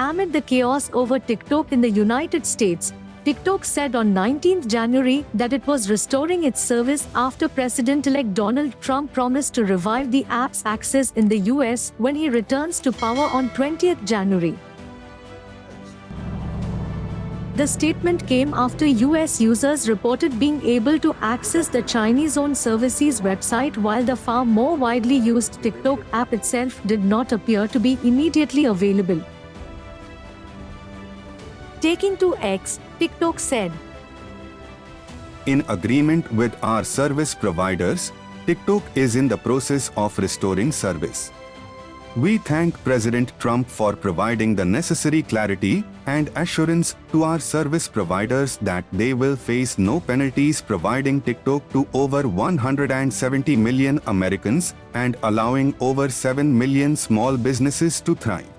amid the chaos over TikTok in the United States, TikTok said on 19 January that it was restoring its service after President-elect Donald Trump promised to revive the app's access in the US when he returns to power on 20 January. The statement came after US users reported being able to access the Chinese-owned service's website while the far more widely used TikTok app itself did not appear to be immediately available. Taking to X, TikTok said, "In agreement with our service providers, TikTok is in the process of restoring service. We thank President Trump for providing the necessary clarity and assurance to our service providers that they will face no penalties, providing TikTok to over 170 million Americans and allowing over 7 million small businesses to thrive.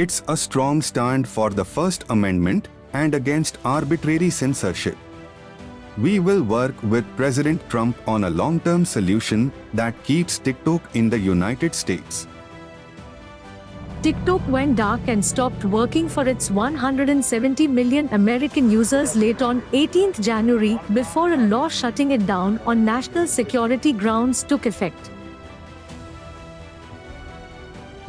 It's a strong stand for the First Amendment and against arbitrary censorship. We will work with President Trump on a long-term solution that keeps TikTok in the United States." TikTok went dark and stopped working for its 170 million American users late on 18 January before a law shutting it down on national security grounds took effect.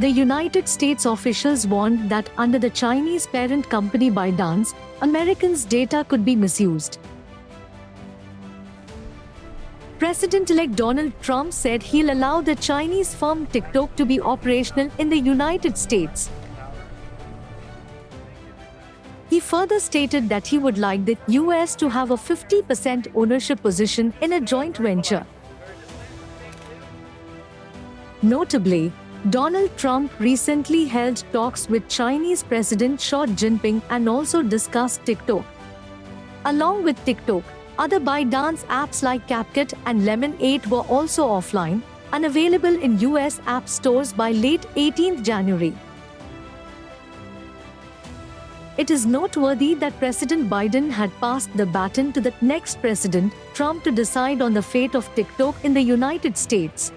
The United States officials warned that under the Chinese parent company ByteDance, Americans' data could be misused. President-elect Donald Trump said he'll allow the Chinese firm TikTok to be operational in the United States. He further stated that he would like the US to have a 50% ownership position in a joint venture. Notably, Donald Trump recently held talks with Chinese President Xi Jinping and also discussed TikTok. Along with TikTok, other ByteDance apps like CapCut and Lemon8 were also offline, unavailable in US app stores by late 18 January. It is noteworthy that President Biden had passed the baton to the next president, Trump, to decide on the fate of TikTok in the United States.